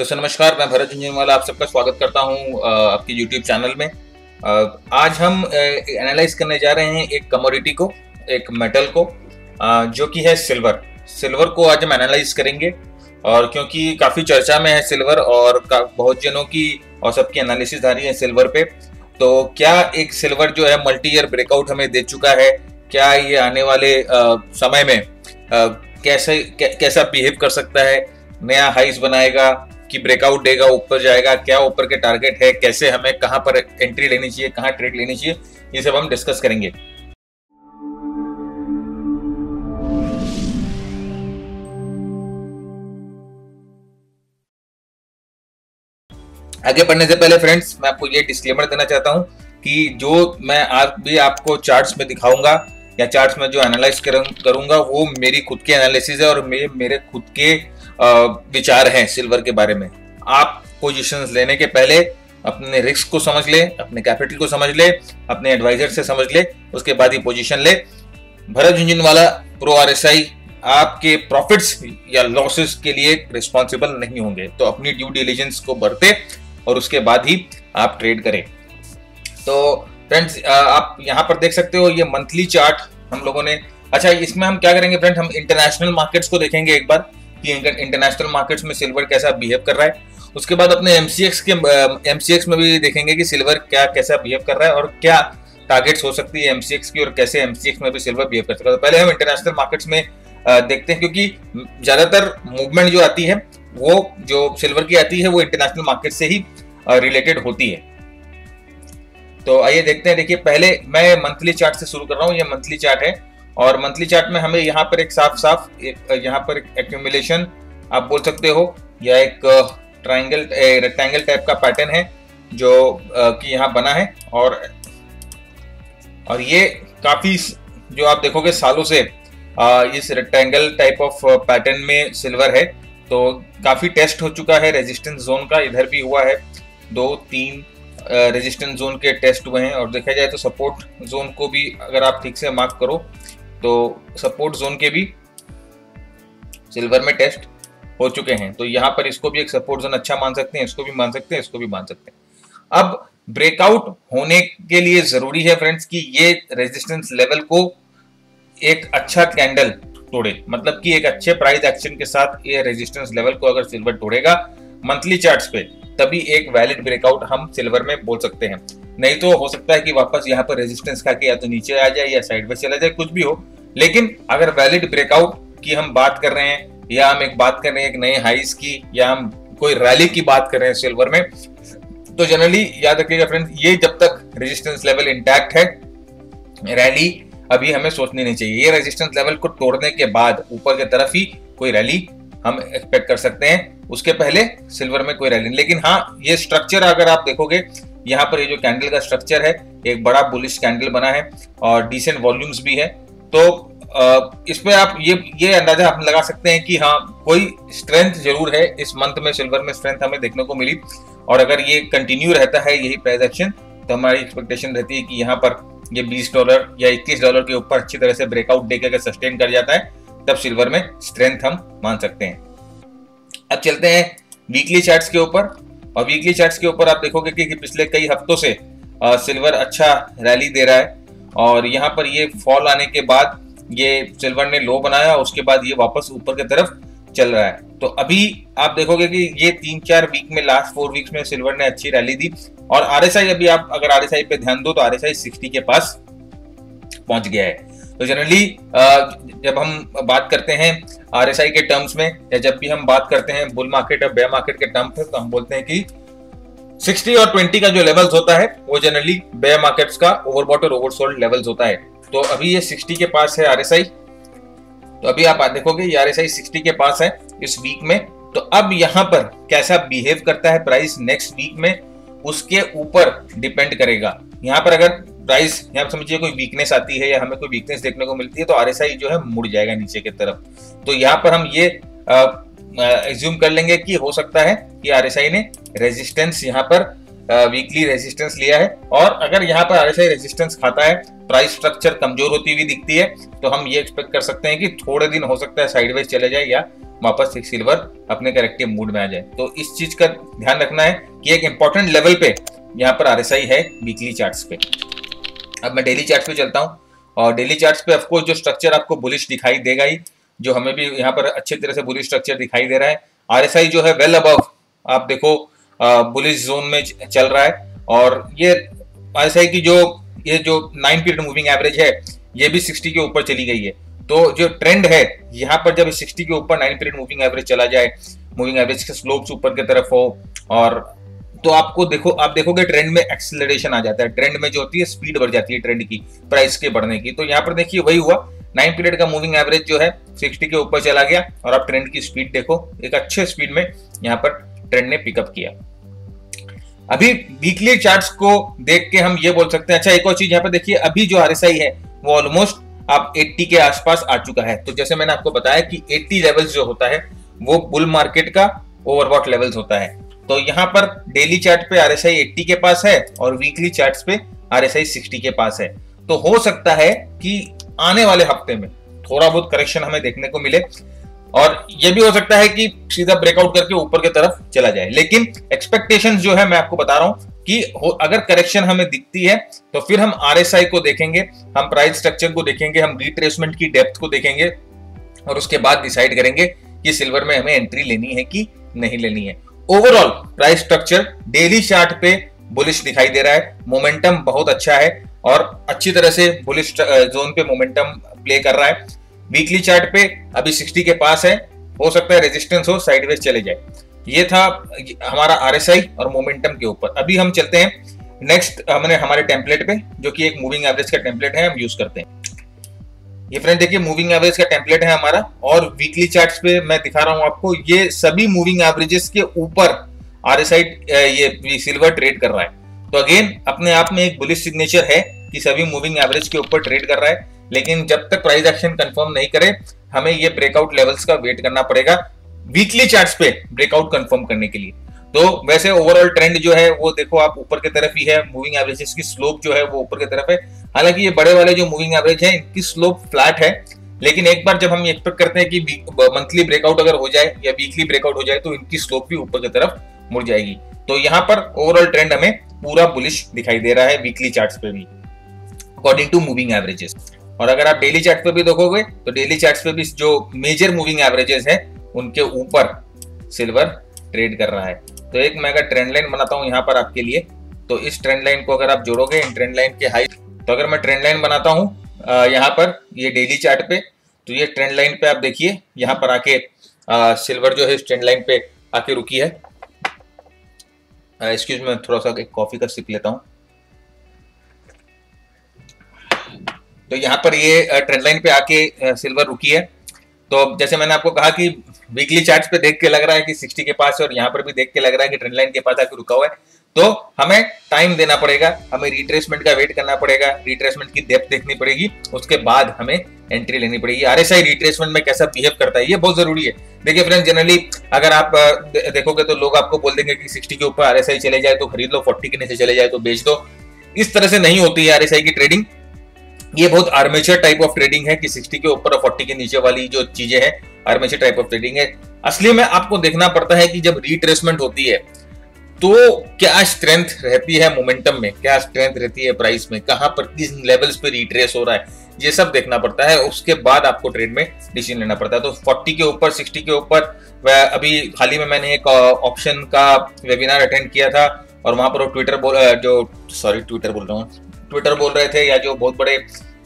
दोस्तों नमस्कार, मैं भरत झुंझुनवाला आप सबका स्वागत करता हूं आपकी YouTube चैनल में। आज हम एनालाइज करने जा रहे हैं एक कमोडिटी को, एक मेटल को, जो कि है सिल्वर। सिल्वर को आज हम एनालाइज करेंगे और क्योंकि काफ़ी चर्चा में है सिल्वर और बहुत जनों की और सबकी एनालिसिस आ रही है सिल्वर पे, तो क्या एक सिल्वर जो है मल्टी ईयर ब्रेकआउट हमें दे चुका है? क्या ये आने वाले समय में कैसा बिहेव कर सकता है? नया हाइस बनाएगा कि ब्रेकआउट देगा, ऊपर जाएगा? क्या ऊपर के टारगेट है? कैसे हमें कहां पर एंट्री लेनी चाहिए, कहां ट्रेड लेनी चाहिए, ये सब हम डिस्कस करेंगे। आगे बढ़ने से पहले फ्रेंड्स, मैं आपको ये डिस्क्लेमर देना चाहता हूं कि जो मैं आज भी आपको चार्ट्स में दिखाऊंगा या चार्ट्स में जो एनालाइज करूंगा वो मेरी खुद की एनालिसिस है और मेरे खुद के विचार हैं सिल्वर के बारे में। आप पोजीशंस लेने के पहले अपने रिस्क को समझ ले, अपने कैपिटल को समझ ले, अपने एडवाइजर से समझ ले, उसके बाद ही पोजीशन ले। भरत झुंझुनवाला प्रो RSI आपके प्रॉफिट्स या लॉसेस के लिए रिस्पॉन्सिबल नहीं होंगे, तो अपनी ड्यू डिलिजेंस को बरते और उसके बाद ही आप ट्रेड करें। तो फ्रेंड्स, आप यहाँ पर देख सकते हो ये मंथली चार्ट हम लोगों ने। अच्छा, इसमें हम क्या करेंगे फ्रेंड्स, हम इंटरनेशनल मार्केट्स को देखेंगे एक बार कि इंटरनेशनल मार्केट्स में सिल्वर कैसा बिहेव कर रहा है। उसके बाद अपने MCX में भी देखेंगे कि सिल्वर कैसा बिहेव कर रहा है और क्या टारगेट्स हो सकती है MCX की और कैसे MCX में भी सिल्वर बिहेव कर सकता है। तो पहले हम इंटरनेशनल मार्केट्स में देखते हैं, क्योंकि ज्यादातर मूवमेंट जो आती है वो जो सिल्वर की आती है वो इंटरनेशनल मार्केट से ही रिलेटेड होती है। तो आइए देखते हैं। देखिए, पहले मैं मंथली चार्ट से शुरू कर रहा हूँ। ये मंथली चार्ट है और मंथली चार्ट में हमें यहाँ पर एक साफ यहाँ पर एक एक्यूमुलेशन आप बोल सकते हो या एक रेक्टेंगल टाइप का पैटर्न है जो कि यहाँ बना है और ये काफी जो आप देखोगे सालों से इस रेक्टेंगल टाइप ऑफ पैटर्न में सिल्वर है। तो काफी टेस्ट हो चुका है रेजिस्टेंस जोन का, इधर भी हुआ है 2-3 रेजिस्टेंस जोन के टेस्ट हुए हैं और देखा जाए तो सपोर्ट जोन को भी अगर आप ठीक से मार्क करो तो सपोर्ट जोन के भी सिल्वर में टेस्ट हो चुके हैं। तो यहाँ पर इसको भी एक सपोर्ट जोन अच्छा मान सकते हैं, इसको भी मान सकते हैं, इसको भी मान सकते हैं। अब ब्रेकआउट होने के लिए जरूरी है फ्रेंड्स कि ये रेजिस्टेंस लेवल को एक अच्छा कैंडल तोड़े, मतलब कि एक अच्छे प्राइस एक्शन के साथ ये रेजिस्टेंस लेवल को अगर सिल्वर तोड़ेगा मंथली चार्ट्स पे, तभी एक वैलिड ब्रेकआउट हम सिल्वर में बोल सकते हैं। नहीं तो हो सकता है कि वापस यहाँ पर रेजिस्टेंस खा के या तो नीचे आ जाए या साइड में चला जाए, कुछ भी हो। लेकिन अगर वैलिड ब्रेकआउट की हम बात कर रहे हैं या हम एक बात कर रहे हैं एक नए हाइस की या हम कोई रैली की बात कर रहे हैं सिल्वर में, तो जनरली याद रखिएगा फ्रेंड्स, ये जब तक रेजिस्टेंस लेवल इंटैक्ट है, रैली अभी हमें सोचनी नहीं चाहिए। ये रेजिस्टेंस लेवल को तोड़ने के बाद ऊपर की तरफ ही कोई रैली हम एक्सपेक्ट कर सकते हैं, उसके पहले सिल्वर में कोई रैली। लेकिन हाँ, ये स्ट्रक्चर अगर आप देखोगे यहाँ पर ये जो कैंडल का स्ट्रक्चर है, एक बड़ा बुलिश कैंडल बना है और डिसेंट वॉल्यूम्स भी है, तो इसमें आप ये अंदाजा आप लगा सकते हैं कि हाँ कोई स्ट्रेंथ जरूर है इस मंथ में, सिल्वर में स्ट्रेंथ हमें देखने को मिली। और अगर ये कंटिन्यू रहता है यही प्राइस एक्शन, तो हमारी एक्सपेक्टेशन रहती है कि यहाँ पर ये $20 या $21 के ऊपर अच्छी तरह से ब्रेकआउट देकर अगर सस्टेन कर जाता है, तब सिल्वर में स्ट्रेंथ हम मान सकते हैं। अब चलते हैं वीकली चार्ट्स के ऊपर, और वीकली चार्ट्स के ऊपर आप देखोगे कि पिछले कई हफ्तों से सिल्वर अच्छा रैली दे रहा है और यहाँ पर ये फॉल आने के बाद ये सिल्वर ने लो बनाया, उसके बाद ये वापस ऊपर की तरफ चल रहा है। तो अभी आप देखोगे कि ये 3-4 वीक में, लास्ट 4 वीक्स में सिल्वर ने अच्छी रैली दी और RSI, अभी आप अगर RSI पे ध्यान दो तो RSI 60 के पास पहुंच गया है। तो जनरली जब हम बात करते हैं RSI के टर्म्स में या जब भी हम बात करते हैं बुल मार्केट और बेयर मार्केट के टर्म्स में, तो हम बोलते हैं कि 60 और 20 का जो लेवल्स होता है वो जनरली बेयर मार्केट्स का ओवरबॉट और ओवरसोल्ड लेवल्स होता है। तो अभी ये 60 के पास है RSI, तो अभी आप देखोगे ये RSI 60 के पास है इस वीक में। तो अब यहाँ पर कैसा बिहेव करता है प्राइस नेक्स्ट वीक में, उसके ऊपर डिपेंड करेगा। यहाँ पर अगर प्राइस यहाँ समझिए कोई वीकनेस आती है या हमें कोई वीकनेस देखने को मिलती है तो RSI जो है मुड़ जाएगा नीचे की तरफ। तो यहाँ पर हम ये एज्यूम कर लेंगे कि हो सकता है कि RSI ने रेजिस्टेंस यहाँ पर वीकली रेजिस्टेंस लिया है, और अगर यहाँ पर RSI रेजिस्टेंस खाता है, प्राइस स्ट्रक्चर कमजोर होती हुई दिखती है, तो हम ये एक्सपेक्ट कर सकते हैं कि थोड़े दिन हो सकता है साइडवेज चले जाए या वापस एक सिल्वर अपने करेक्टिव मूड में आ जाए। तो इस चीज का ध्यान रखना है कि एक इंपॉर्टेंट लेवल पे यहाँ पर आरएसआई है वीकली चार्ट्स पे। अब मैं डेली चार्ट्स पे चलता हूँ, और डेली चार्ट्स पे ऑफकोर्स जो स्ट्रक्चर आपको बुलिश दिखाई देगा ही, जो हमें भी यहाँ पर अच्छे तरह से बुलिश स्ट्रक्चर दिखाई दे रहा है। आरएसआई जो है वेल अबव, आप देखो बुलिश जोन में चल रहा है, और ये आरएसआई की जो 9 पीरियड मूविंग एवरेज है ये भी 60 के ऊपर चली गई है। तो जो ट्रेंड है यहाँ पर जब 60 के ऊपर 9 पीरियड मूविंग एवरेज चला जाए, मूविंग एवरेज के स्लोप्स ऊपर की तरफ हो, और तो आप देखोगे ट्रेंड में एक्सेलरेशन आ जाता है, ट्रेंड में जो होती है स्पीड बढ़ जाती है ट्रेंड की, प्राइस के बढ़ने की। तो यहाँ पर देखिए वही हुआ, 9 पीरियड का मूविंग एवरेज जो है 60 के ऊपर चला गया, और आप ट्रेंड की स्पीड देखो, एक अच्छे स्पीड में यहाँ पर ट्रेंड ने पिकअप किया। अभी वीकली चार्ट्स को देख के हम ये बोल सकते हैं, अच्छा एक और चीज यहाँ पर देखिए, अभी जो आरएसआई है वो ऑलमोस्ट आप 80 के आसपास आ चुका है। तो जैसे मैंने आपको बताया कि 80 लेवल्स जो होता है वो बुल मार्केट का ओवरबॉट लेवल्स होता है। तो यहाँ पर डेली चार्ट पे आरएसआई 80 के पास है, और वीकली चार्ट्स पे आरएसआई 60 के पास है। तो हो सकता है कि आने वाले हफ्ते में थोड़ा बहुत करेक्शन हमें देखने को मिले, और ये भी हो सकता है कि सीधा ब्रेकआउट करके ऊपर की तरफ चला जाए। लेकिन एक्सपेक्टेशंस जो है मैं आपको बता रहा हूं कि अगर करेक्शन हमें दिखती है तो फिर हम आरएसआई को देखेंगे, हम प्राइस स्ट्रक्चर को देखेंगे, हम रिट्रेसमेंट की डेप्थ को देखेंगे, और उसके बाद डिसाइड करेंगे कि सिल्वर में हमें एंट्री लेनी है कि नहीं लेनी है। Overall price structure daily chart पे बुलिश दिखाई दे रहा है, मोमेंटम बहुत अच्छा है, और अच्छी तरह से बुलिश जोन पे मोमेंटम प्ले कर रहा है। वीकली चार्ट पे अभी 60 के पास है, हो सकता है रेजिस्टेंस हो, साइडवेज चले जाए। ये था हमारा आरएसआई और मोमेंटम के ऊपर। अभी हम चलते हैं नेक्स्ट हमने हमारे टेम्पलेट पे, जो कि एक मूविंग एवरेज का टेम्पलेट है, हम यूज करते हैं। ये फ्रेंड देखिए मूविंग एवरेज का टेम्पलेट है हमारा, और वीकली चार्ट्स पे मैं दिखा रहा हूं आपको, ये सभी मूविंग एवरेजेस के ऊपर आरएसआई ये सिल्वर ट्रेड कर रहा है। तो अगेन अपने आप में एक बुलिश सिग्नेचर है कि सभी मूविंग एवरेज के ऊपर ट्रेड कर रहा है। लेकिन जब तक प्राइस एक्शन कंफर्म नहीं करे, हमें ये ब्रेकआउट लेवल्स का वेट करना पड़ेगा वीकली चार्ट्स पे ब्रेकआउट कंफर्म करने के लिए। तो वैसे ओवरऑल ट्रेंड जो है वो देखो आप ऊपर की तरफ ही है, मूविंग एवरेजेस की स्लोप जो है वो ऊपर की तरफ है। हालांकि ये बड़े वाले जो मूविंग एवरेज है इनकी स्लोप फ्लैट है, लेकिन एक बार जब हम एक्सपेक्ट करते हैं कि मंथली ब्रेकआउट अगर हो जाए या वीकली ब्रेकआउट हो जाए तो इनकी स्लोप भी ऊपर की तरफ मुड़ जाएगी। तो यहाँ पर ओवरऑल ट्रेंड हमें पूरा बुलिश दिखाई दे रहा है वीकली चार्ट्स पे भी अकॉर्डिंग टू मूविंग एवरेजेस। और अगर आप डेली चार्ट पे भी देखोगे तो डेली चार्ट्स पे भी जो मेजर मूविंग एवरेजेस है उनके ऊपर सिल्वर ट्रेड कर रहा है। तो एक मैं अगर ट्रेंड लाइन बनाता हूं यहाँ पर आपके लिए, तो इस ट्रेंड लाइन को अगर आप जोड़ोगे इन ट्रेंड लाइन के हाइट, तो अगर मैं ट्रेंड लाइन बनाता हूं यहाँ पर ये डेली चार्ट पे, तो ये ट्रेंड लाइन पे आप देखिए यहाँ पर आके सिल्वर जो है इस ट्रेंड लाइन पे आके रुकी है। एक्सक्यूज मैं थोड़ा सा एक कॉफी का सिप लेता हूं। तो यहाँ पर ये ट्रेंड लाइन पे आके सिल्वर रुकी है। तो जैसे मैंने आपको कहा कि वीकली चार्ट्स पे देख के लग रहा है कि 60 के पास है, और यहाँ पर भी देख के लग रहा है कि ट्रेंड लाइन के पास आके रुका हुआ है। तो हमें टाइम देना पड़ेगा, हमें रिट्रेसमेंट का वेट करना पड़ेगा, रिट्रेसमेंट की डेप्थ देखनी पड़ेगी, उसके बाद हमें एंट्री लेनी पड़ेगी। आरएसआई रिट्रेसमेंट में कैसा बिहेव करता है ये बहुत जरूरी है। देखिए फ्रेंड्स, जनरली अगर आप देखोगे तो लोग आपको बोल देंगे कि 60 के ऊपर आरएसआई चले जाए तो खरीद लो, 40 के नीचे चले जाए तो बेच दो। इस तरह से नहीं होती है आरएसआई की ट्रेडिंग। ये बहुत आर्मेचर टाइप ऑफ ट्रेडिंग है कि 60 के ऊपर और 40 के नीचे वाली जो चीजें हैं आर्मेचर टाइप ऑफ ट्रेडिंग है। असली में आपको देखना पड़ता है कि जब रिट्रेसमेंट होती है तो क्या स्ट्रेंथ रहती है मोमेंटम में, क्या स्ट्रेंथ रहती है प्राइस में, कहां पर किस लेवल्स पे रिट्रेस हो रहा है, ये सब देखना पड़ता है। उसके बाद आपको ट्रेड में डिसीजन लेना पड़ता है। तो 40 के ऊपर 60 के ऊपर अभी हाल ही में मैंने एक ऑप्शन का वेबिनार अटेंड किया था, और वहां पर ट्विटर बोल रहे थे, या जो बहुत बड़े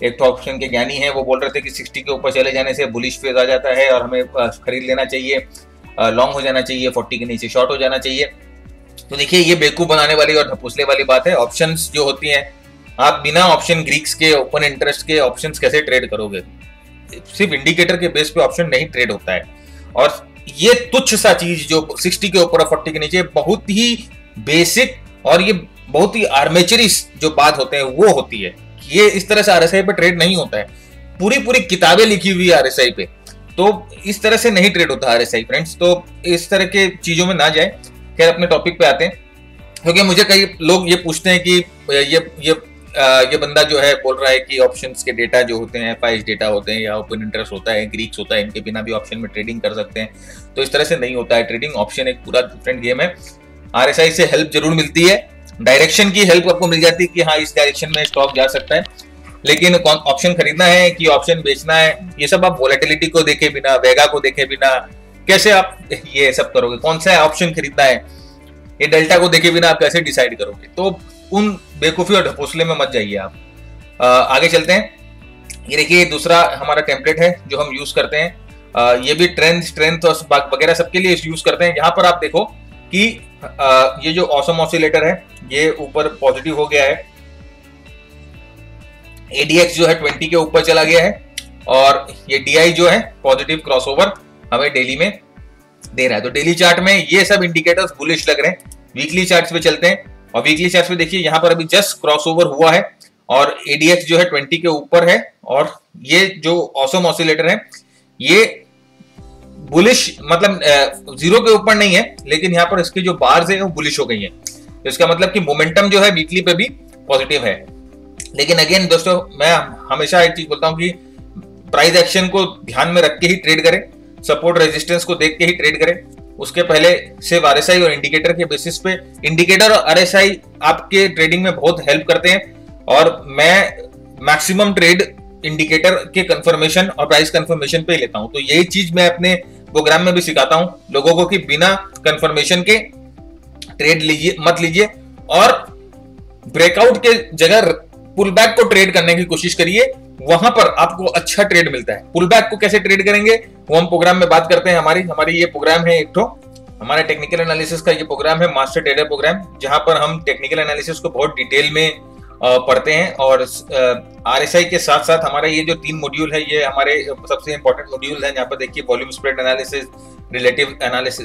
एक तो ऑप्शन के ज्ञानी हैं वो बोल रहे थे कि 60 के ऊपर चले जाने से बुलिश फेज आ जाता है और हमें खरीद लेना चाहिए, लॉन्ग हो जाना चाहिए, 40 के नीचे शॉर्ट हो जाना चाहिए। तो देखिए ये बेवकूफ बनाने वाली और ढपूसले वाली बात है। ऑप्शंस जो होती हैं, आप बिना ऑप्शन ग्रीक्स के ओपन इंटरेस्ट के ऑप्शंस कैसे ट्रेड करोगे? सिर्फ इंडिकेटर के बेस पे ऑप्शन नहीं ट्रेड होता है। और ये तुच्छ सा चीज जो 60 के ऊपर और 40 के नीचे बहुत ही बेसिक और ये बहुत ही आर्मेचरिस जो बात होते हैं वो होती है। ये इस तरह से आरएसआई पे ट्रेड नहीं होता है। पूरी किताबें लिखी हुई है आरएसआई पे, तो इस तरह से नहीं ट्रेड होता आरएसआई फ्रेंड्स। तो इस तरह के चीजों में ना जाए। खैर अपने टॉपिक पे आते हैं, क्योंकि मुझे कई लोग ये पूछते हैं कि ये ये बंदा जो है बोल रहा है कि ऑप्शंस के डेटा जो होते हैं, एफआईएस डेटा होते हैं या ओपन इंटरेस्ट होता है, ग्रीक्स होता है, इनके बिना भी ऑप्शन में ट्रेडिंग कर सकते हैं। तो इस तरह से नहीं होता है ट्रेडिंग। ऑप्शन एक पूरा डिफरेंट गेम है। आरएसआई से हेल्प जरूर मिलती है, डायरेक्शन की हेल्प आपको मिल जाती है कि हाँ इस डायरेक्शन में स्टॉक जा सकता है, लेकिन ऑप्शन खरीदना है कि ऑप्शन बेचना है, ये सब आप वोलेटिलिटी को देखे बिना, वेगा को देखे बिना कैसे आप ये सब करोगे? कौन सा ऑप्शन खरीदना है, ये डेल्टा को देखे बिना आप कैसे डिसाइड करोगे? तो उन बेवकूफी और ढकोसले में मत जाइए आप। आगे चलते हैं। ये देखिए दूसरा हमारा टेम्पलेट है जो हम यूज करते हैं। ये भी ट्रेंड, स्ट्रेंथ और वगैरह सबके लिए यूज करते हैं। यहाँ पर आप देखो कि ये जो ऑसम ऑसिलेटर है ये ऊपर पॉजिटिव हो गया है, एडीएक्स जो है 20 के ऊपर चला गया है, और ये डीआई जो है पॉजिटिव क्रॉसओवर हमें डेली में दे रहा है। तो डेली चार्ट में ये सब इंडिकेटर्स बुलिश लग रहे हैं। वीकली चार्ट्स पे चलते हैं, और वीकली चार्ट्स पे देखिए यहाँ पर अभी जस्ट क्रॉसओवर हुआ है और एडीएक्स जो है 20 के ऊपर है, और ये जो ऑसम ऑसिलेटर है ये बुलिश मतलब जीरो के ऊपर नहीं है, लेकिन यहाँ पर इसकी जो बार्स है वो बुलिश हो गई है। तो इसका मतलब कि मोमेंटम जो है वीकली पे भी पॉजिटिव है। लेकिन अगेन दोस्तों मैं हमेशा एक चीज बोलता हूं कि प्राइस एक्शन को ध्यान में रख के ही ट्रेड करें, सपोर्ट रेजिस्टेंस को देख के ही ट्रेड करें। उसके पहले सिर्फ आरएसआई और इंडिकेटर के बेसिस पे, इंडिकेटर और आरएसआई आपके ट्रेडिंग में बहुत हेल्प करते हैं, और मैं मैक्सिमम ट्रेड इंडिकेटर के कंफर्मेशन और प्राइस कंफर्मेशन पे लेता हूं। तो यही चीज मैं अपने प्रोग्राम में भी सिखाता हूं लोगों को कि बिना कंफर्मेशन के ट्रेड लीजिए मत लीजिए, और ब्रेकआउट के जगह पुल बैक को ट्रेड करने की कोशिश करिए, वहां पर आपको अच्छा ट्रेड मिलता है। पुल बैक को कैसे ट्रेड करेंगे वो हम प्रोग्राम में बात करते हैं। हमारी ये प्रोग्राम है एक तो हमारा टेक्निकल एनालिसिस का ये प्रोग्राम है, मास्टर ट्रेडर प्रोग्राम, जहां पर हम टेक्निकल एनालिसिस को बहुत डिटेल में पढ़ते हैं। और आरएसआई के साथ साथ हमारा ये जो 3 मॉड्यूल है ये हमारे सबसे इंपॉर्टेंट मॉड्यूल है। यहाँ पर देखिए volume spread analysis,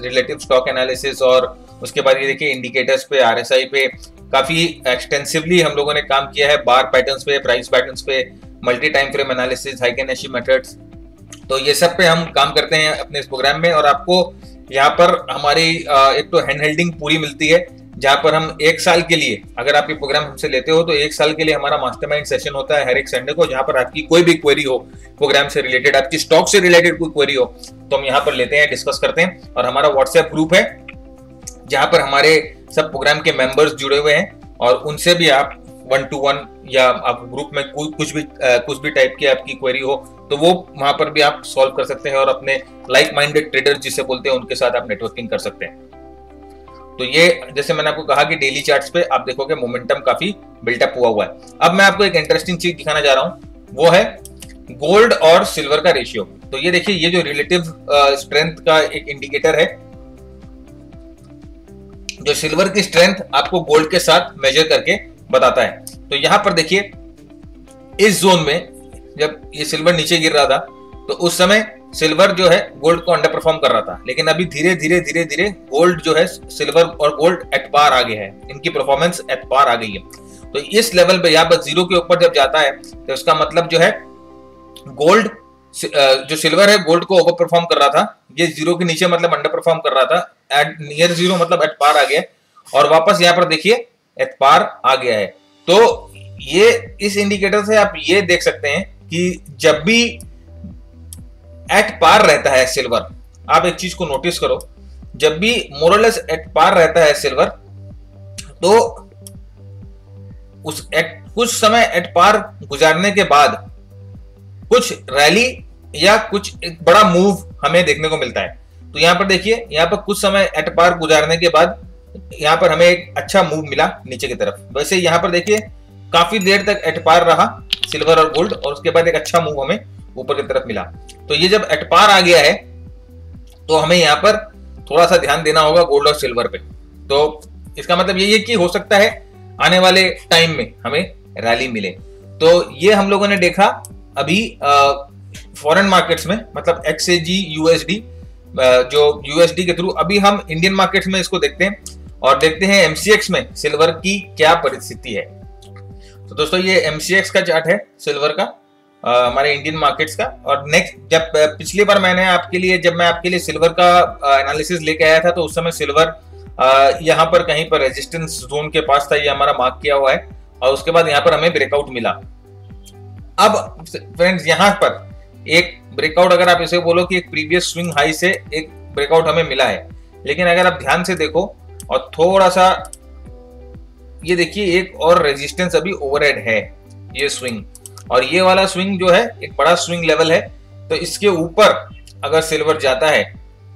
relative stock analysis, और उसके बाद ये देखिए इंडिकेटर्स पे, आरएसआई पे काफी एक्सटेंसिवली हम लोगों ने काम किया है, बार पैटर्न्स पे, प्राइस पैटर्न्स पे, multi time frame analysis, heikin ashi methods. तो ये सब पे हम काम करते हैं अपने इस प्रोग्राम में, और आपको यहाँ पर हमारी एक तो हैंड हेल्डिंग पूरी मिलती है, जहां पर हम 1 साल के लिए, अगर आप ये प्रोग्राम हमसे लेते हो तो 1 साल के लिए हमारा मास्टरमाइंड सेशन होता है हर एक संडे को, जहां पर आपकी कोई भी क्वेरी हो प्रोग्राम से रिलेटेड, आपकी स्टॉक से रिलेटेड कोई क्वेरी हो तो हम यहाँ पर लेते हैं, डिस्कस करते हैं। और हमारा व्हाट्सएप ग्रुप है जहां पर हमारे सब प्रोग्राम के मेंबर्स जुड़े हुए हैं, और उनसे भी आप 1-to-1 या आप ग्रुप में कुछ भी टाइप की आपकी क्वेरी हो तो वो वहां पर भी आप सॉल्व कर सकते हैं, और अपने लाइक माइंडेड ट्रेडर जिसे बोलते हैं उनके साथ आप नेटवर्किंग कर सकते हैं। तो ये जैसे मैंने आपको कहा कि डेली चार्ट्स पे आप देखोगे मोमेंटम काफी बिल्टअप हुआ है। अब मैं आपको एक इंटरेस्टिंग चीज दिखाना जा रहा हूं, वो है गोल्ड और सिल्वर का रेशियो। तो ये देखिए ये जो रिलेटिव स्ट्रेंथ का एक इंडिकेटर है, जो सिल्वर की स्ट्रेंथ आपको गोल्ड के साथ मेजर करके बताता है। तो यहां पर देखिए इस जोन में जब ये सिल्वर नीचे गिर रहा था तो उस समय सिल्वर जो है गोल्ड को अंडर परफॉर्म कर रहा था, लेकिन अभी धीरे धीरे गोल्ड जो है सिल्वर और गोल्ड एट पार आ गया है, इनकी परफॉर्मेंस एट पार आ गई है। तो इस लेवल पे यहाँ पर 0 के ऊपर जब जाता है तो उसका मतलब जो है गोल्ड जो सिल्वर है गोल्ड को ओवर परफॉर्म कर रहा था, ये 0 के नीचे मतलब अंडर परफॉर्म कर रहा था, एट नियर 0 मतलब एट पार आ गया, और वापस यहाँ पर देखिए एट पार आ गया है। तो ये इस इंडिकेटर से आप ये देख सकते हैं कि जब भी एट पार रहता है सिल्वर, आप एक चीज को नोटिस करो, जब भी मोरलेस एट पार रहता है सिल्वर तो कुछ समय एट पार गुजारने के बाद कुछ रैली या कुछ एक बड़ा मूव हमें देखने को मिलता है। तो यहां पर देखिए यहाँ पर कुछ समय एट पार गुजारने के बाद यहाँ पर हमें एक अच्छा मूव मिला नीचे की तरफ। वैसे यहाँ पर देखिए काफी देर तक एट पार रहा सिल्वर और गोल्ड, और उसके बाद एक अच्छा मूव हमें ऊपर की तरफ मिला। तो ये जब एट पार आ गया है तो हमें यहाँ पर थोड़ा सा ध्यान देना होगा गोल्ड और सिल्वर पे। तो इसका मतलब ये है कि हो सकता है आने वाले टाइम में हमें रैली मिले। तो ये हम लोगों ने देखा अभी फॉरेन मार्केट्स में, मतलब XAG USD, जो USD के थ्रू। अभी हम इंडियन मार्केट्स में इसको देखते हैं और देखते हैं MCX में सिल्वर की क्या परिस्थिति है। तो दोस्तों ये MCX का चार्ट है सिल्वर का, हमारे इंडियन मार्केट्स का। और नेक्स्ट जब पिछली बार मैं आपके लिए सिल्वर का एनालिसिस लेके आया था तो उस समय सिल्वर यहाँ पर कहीं पर रेजिस्टेंस जोन के पास था, ये हमारा मार्क किया हुआ है। और उसके बाद यहाँ पर हमें ब्रेकआउट मिला। अब फ्रेंड्स यहाँ पर एक ब्रेकआउट, अगर आप इसे बोलो कि एक प्रीवियस स्विंग हाई से एक ब्रेकआउट हमें मिला है, लेकिन अगर आप ध्यान से देखो और थोड़ा सा ये देखिए, एक और रेजिस्टेंस अभी ओवरहेड है ये स्विंग, और ये वाला स्विंग जो है एक बड़ा स्विंग लेवल है। तो इसके ऊपर अगर सिल्वर जाता है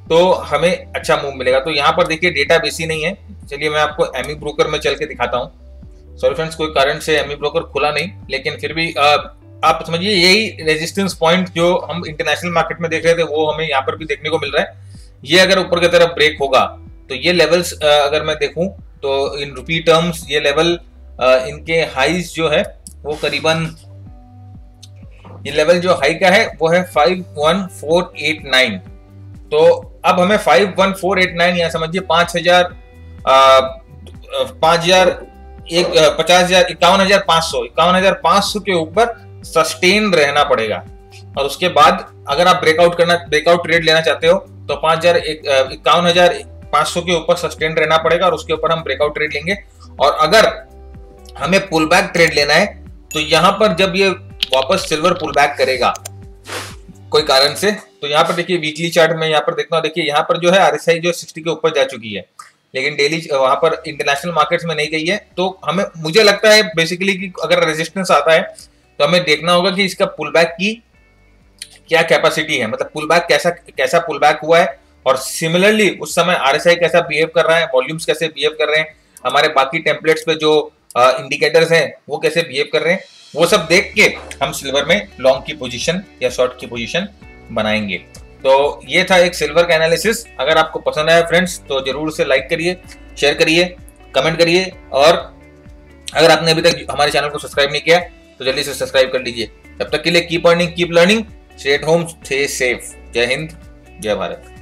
तो हमें अच्छा मूव मिलेगा। तो यहाँ पर देखिए डेटा बेसी नहीं है। चलिए मैं आपको एमी ब्रोकर में चल के दिखाता हूँ। सॉरी फ्रेंड्स, कोई कारण से एमी ब्रोकर खुला नहीं, लेकिन फिर भी आप समझिए यही रेजिस्टेंस पॉइंट जो हम इंटरनेशनल मार्केट में देख रहे थे वो हमें यहाँ पर भी देखने को मिल रहा है। ये अगर ऊपर की तरफ ब्रेक होगा तो ये लेवल्स अगर मैं देखूं तो इन रुपी टर्म्स ये लेवल इनके हाईज जो है वो करीबन, ये लेवल जो हाई का है वो है 51489। तो अब हमें 51489 या समझिए 51,500 के ऊपर सस्टेन रहना पड़ेगा। और उसके बाद अगर आप ब्रेकआउट ट्रेड लेना चाहते हो तो 51,500 के ऊपर सस्टेन रहना पड़ेगा, और उसके ऊपर हम ब्रेकआउट ट्रेड लेंगे। और अगर हमें पुल बैक ट्रेड लेना है तो यहां पर जब ये वापस सिल्वर पुल बैक करेगा कोई कारण से, तो यहाँ पर देखिए वीकली चार्ट में यहाँ पर देखता हूँ, देखिए यहाँ पर जो है RSI जो 60 के ऊपर जा चुकी है, लेकिन डेली वहां पर इंटरनेशनल मार्केट्स में नहीं गई है। तो हमें, मुझे लगता है बेसिकली कि अगर रेजिस्टेंस आता है तो हमें देखना होगा कि इसका पुल बैक की क्या कैपेसिटी है, मतलब पुल बैक कैसा पुल बैक हुआ है, और सिमिलरली उस समय RSI कैसा बिहेव कर रहा है, वॉल्यूम्स कैसे बिहेव कर रहे हैं, हमारे बाकी टेम्पलेट्स पे जो इंडिकेटर्स हैं वो कैसे बिहेव कर रहे हैं, वो सब देख के हम सिल्वर में लॉन्ग की पोजीशन या शॉर्ट की पोजीशन बनाएंगे। तो ये था एक सिल्वर का एनालिसिस। अगर आपको पसंद आया फ्रेंड्स तो जरूर से लाइक करिए, शेयर करिए, कमेंट करिए, और अगर आपने अभी तक हमारे चैनल को सब्सक्राइब नहीं किया तो जल्दी से सब्सक्राइब कर लीजिए। तब तक के लिए keep earning, keep learning, stay at home, stay safe. जय हिंद, जय भारत।